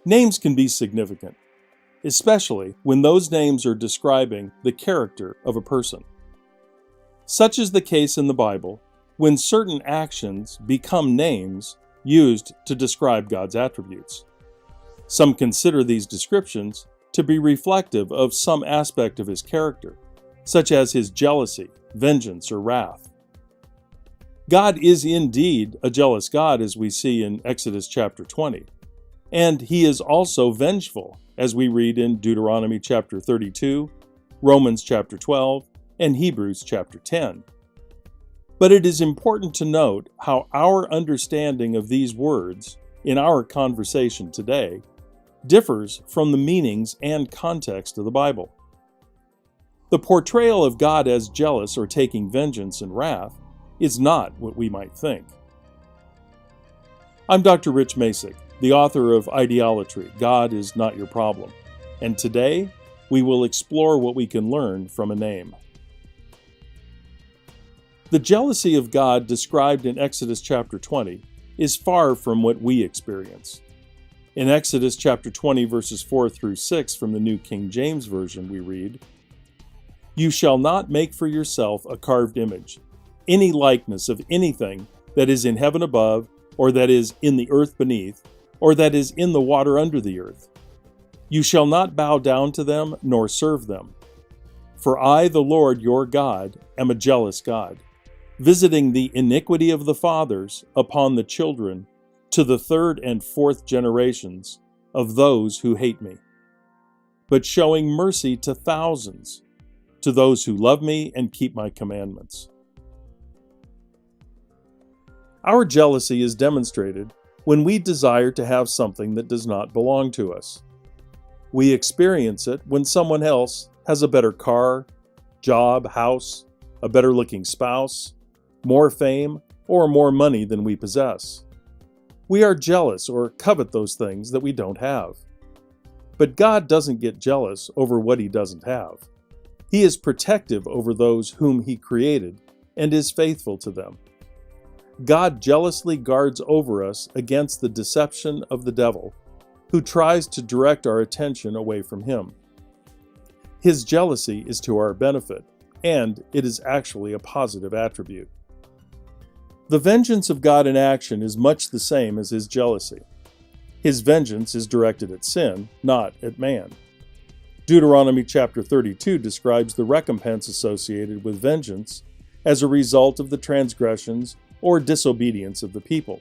Names can be significant, especially when those names are describing the character of a person. Such is the case in the Bible when certain actions become names used to describe God's attributes. Some consider these descriptions to be reflective of some aspect of His character, such as His jealousy, vengeance, or wrath. God is indeed a jealous God, as we see in Exodus chapter 20, and He is also vengeful, as we read in Deuteronomy chapter 32, Romans chapter 12, and Hebrews chapter 10. But it is important to note how our understanding of these words in our conversation today differs from the meanings and context of the Bible. The portrayal of God as jealous or taking vengeance and wrath is not what we might think. I'm Dr. Rich Masek, the author of Ideolatry, God is Not Your Problem, and today we will explore what we can learn from a name. The jealousy of God described in Exodus chapter 20 is far from what we experience. In Exodus chapter 20, verses 4 through 6 from the New King James Version, we read, "You shall not make for yourself a carved image, any likeness of anything that is in heaven above, or that is in the earth beneath, or that is in the water under the earth. You shall not bow down to them, nor serve them. For I, the Lord your God, am a jealous God, visiting the iniquity of the fathers upon the children, to the third and fourth generations of those who hate me, but showing mercy to thousands, to those who love me and keep my commandments." Our jealousy is demonstrated when we desire to have something that does not belong to us. We experience it when someone else has a better car, job, house, a better-looking spouse, more fame, or more money than we possess. We are jealous or covet those things that we don't have. But God doesn't get jealous over what He doesn't have. He is protective over those whom He created and is faithful to them. God jealously guards over us against the deception of the devil, who tries to direct our attention away from Him. His jealousy is to our benefit, and it is actually a positive attribute. The vengeance of God in action is much the same as His jealousy. His vengeance is directed at sin, not at man. Deuteronomy chapter 32 describes the recompense associated with vengeance as a result of the transgressions or disobedience of the people.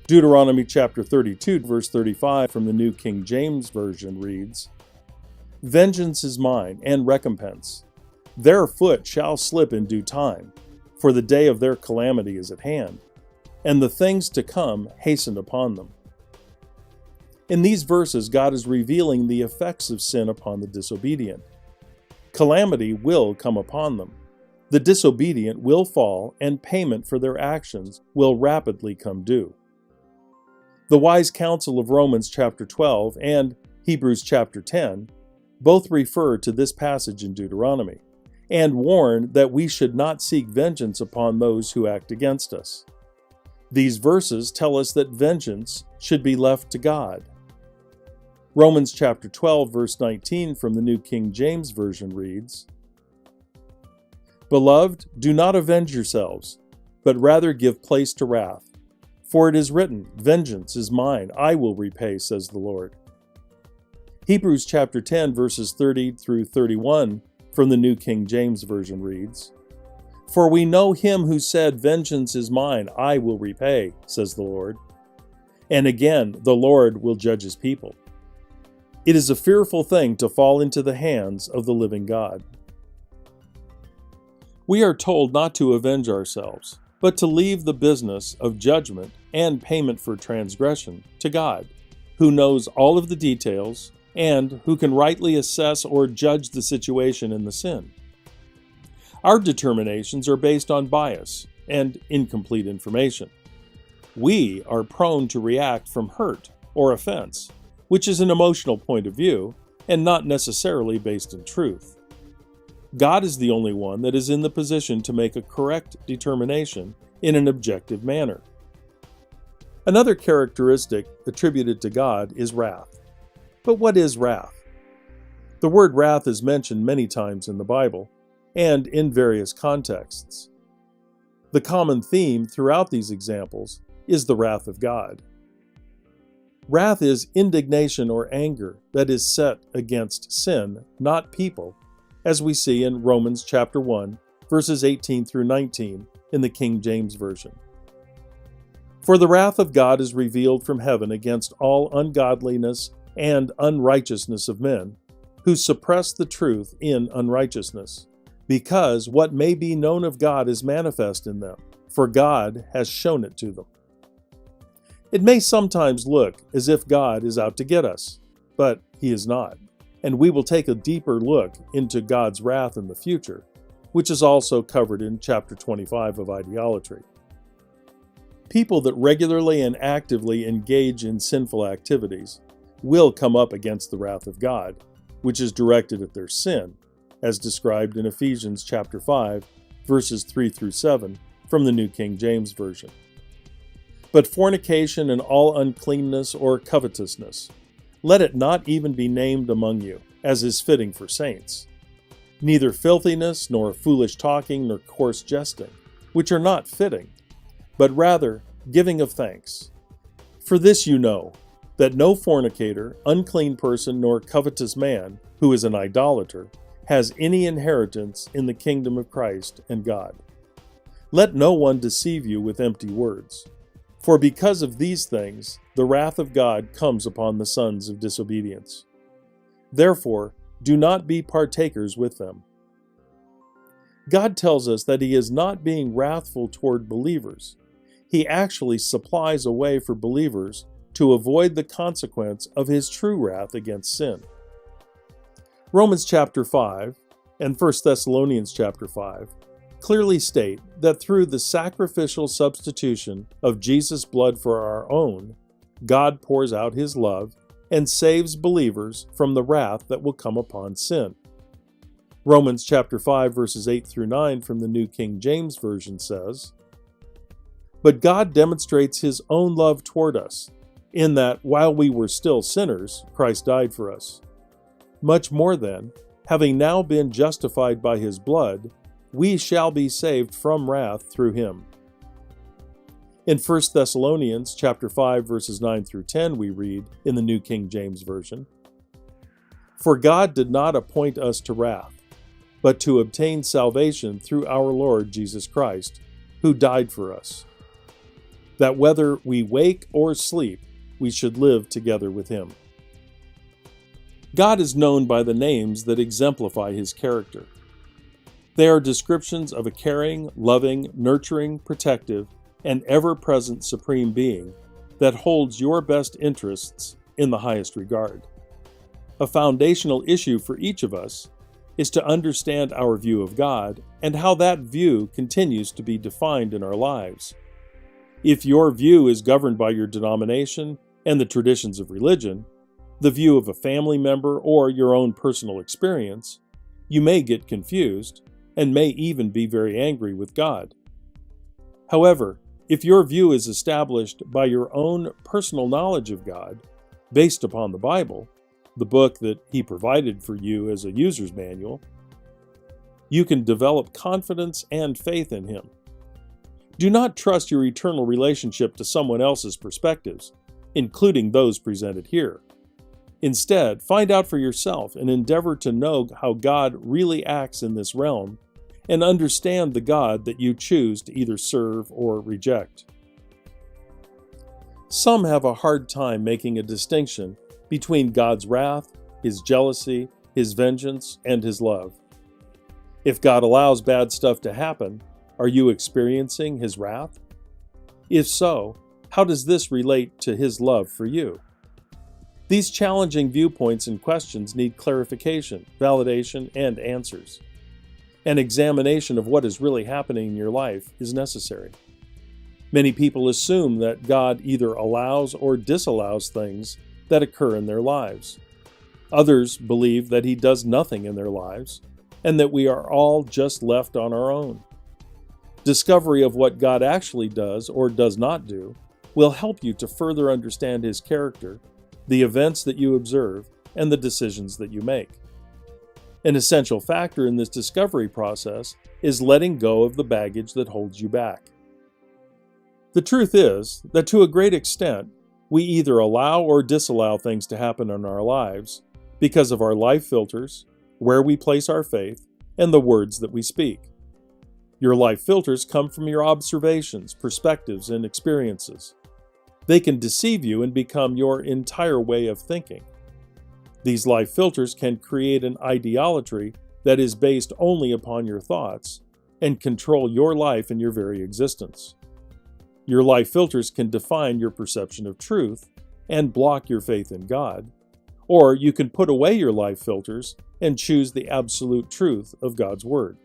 Deuteronomy chapter 32, verse 35 from the New King James Version reads, "Vengeance is mine, and recompense. Their foot shall slip in due time, for the day of their calamity is at hand, and the things to come hasten upon them." In these verses, God is revealing the effects of sin upon the disobedient. Calamity will come upon them. The disobedient will fall, and payment for their actions will rapidly come due. The wise counsel of Romans chapter 12 and Hebrews chapter 10 both refer to this passage in Deuteronomy, and warn that we should not seek vengeance upon those who act against us. These verses tell us that vengeance should be left to God. Romans chapter 12, verse 19 from the New King James Version reads, "Beloved, do not avenge yourselves, but rather give place to wrath. For it is written, 'Vengeance is mine, I will repay,' says the Lord." Hebrews chapter 10, verses 30 through 31 from the New King James Version reads, "For we know Him who said, 'Vengeance is mine, I will repay,' says the Lord. And again, the Lord will judge His people. It is a fearful thing to fall into the hands of the living God." We are told not to avenge ourselves, but to leave the business of judgment and payment for transgression to God, who knows all of the details and who can rightly assess or judge the situation in the sin. Our determinations are based on bias and incomplete information. We are prone to react from hurt or offense, which is an emotional point of view and not necessarily based in truth. God is the only one that is in the position to make a correct determination in an objective manner. Another characteristic attributed to God is wrath. But what is wrath? The word wrath is mentioned many times in the Bible, and in various contexts. The common theme throughout these examples is the wrath of God. Wrath is indignation or anger that is set against sin, not people, as we see in Romans chapter 1, verses 18 through 19 in the King James Version. For the wrath of God is revealed from heaven against all ungodliness and unrighteousness of men, who suppress the truth in unrighteousness, because what may be known of God is manifest in them, for God has shown it to them. It may sometimes look as if God is out to get us, but He is not, and we will take a deeper look into God's wrath in the future, which is also covered in chapter 25 of Ideolatry. People that regularly and actively engage in sinful activities will come up against the wrath of God, which is directed at their sin, as described in Ephesians chapter 5, verses 3 through 7 from the New King James Version. But fornication and all uncleanness or covetousness, let it not even be named among you, as is fitting for saints. Neither filthiness, nor foolish talking, nor coarse jesting, which are not fitting, but rather giving of thanks. For this you know, that no fornicator, unclean person, nor covetous man, who is an idolater, has any inheritance in the kingdom of Christ and God. Let no one deceive you with empty words. For because of these things, the wrath of God comes upon the sons of disobedience. Therefore, do not be partakers with them. God tells us that He is not being wrathful toward believers. He actually supplies a way for believers to avoid the consequence of His true wrath against sin. Romans chapter 5 and 1 Thessalonians chapter 5 clearly state that through the sacrificial substitution of Jesus' blood for our own, God pours out His love and saves believers from the wrath that will come upon sin. Romans chapter 5 verses 8 through 9 from the New King James Version says, "But God demonstrates His own love toward us, in that while we were still sinners, Christ died for us. Much more then, having now been justified by His blood, we shall be saved from wrath through Him." In 1 Thessalonians chapter 5 verses 9 through 10 we read in the New King James Version, "For God did not appoint us to wrath, but to obtain salvation through our Lord Jesus Christ, who died for us, that whether we wake or sleep, we should live together with Him." God is known by the names that exemplify His character. They are descriptions of a caring, loving, nurturing, protective, and ever-present Supreme Being that holds your best interests in the highest regard. A foundational issue for each of us is to understand our view of God and how that view continues to be defined in our lives. If your view is governed by your denomination and the traditions of religion, the view of a family member, or your own personal experience, you may get confused and may even be very angry with God. However, if your view is established by your own personal knowledge of God, based upon the Bible, the book that He provided for you as a user's manual, you can develop confidence and faith in Him. Do not trust your eternal relationship to someone else's perspectives, including those presented here. Instead, find out for yourself and endeavor to know how God really acts in this realm and understand the God that you choose to either serve or reject. Some have a hard time making a distinction between God's wrath, His jealousy, His vengeance, and His love. If God allows bad stuff to happen, are you experiencing His wrath? If so, how does this relate to His love for you? These challenging viewpoints and questions need clarification, validation, and answers. An examination of what is really happening in your life is necessary. Many people assume that God either allows or disallows things that occur in their lives. Others believe that He does nothing in their lives, and that we are all just left on our own. Discovery of what God actually does or does not do will help you to further understand His character, the events that you observe, and the decisions that you make. An essential factor in this discovery process is letting go of the baggage that holds you back. The truth is that to a great extent, we either allow or disallow things to happen in our lives because of our life filters, where we place our faith, and the words that we speak. Your life filters come from your observations, perspectives, and experiences. They can deceive you and become your entire way of thinking. These life filters can create an ideolatry that is based only upon your thoughts and control your life and your very existence. Your life filters can define your perception of truth and block your faith in God, or you can put away your life filters and choose the absolute truth of God's Word.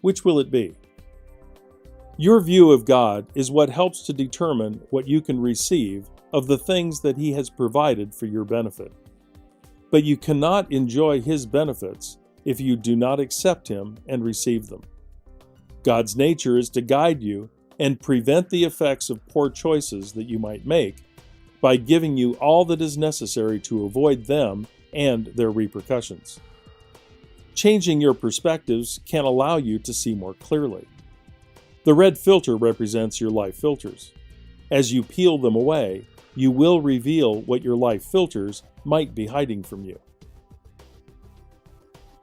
Which will it be? Your view of God is what helps to determine what you can receive of the things that He has provided for your benefit. But you cannot enjoy His benefits if you do not accept Him and receive them. God's nature is to guide you and prevent the effects of poor choices that you might make by giving you all that is necessary to avoid them and their repercussions. Changing your perspectives can allow you to see more clearly. The red filter represents your life filters. As you peel them away, you will reveal what your life filters might be hiding from you.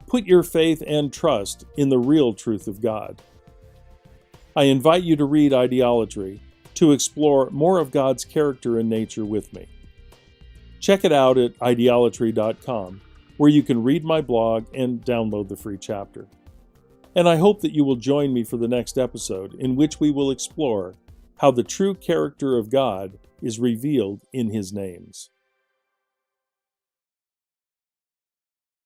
Put your faith and trust in the real truth of God. I invite you to read Ideolatry to explore more of God's character and nature with me. Check it out at ideolatry.com, where you can read my blog and download the free chapter. And I hope that you will join me for the next episode, in which we will explore how the true character of God is revealed in His names.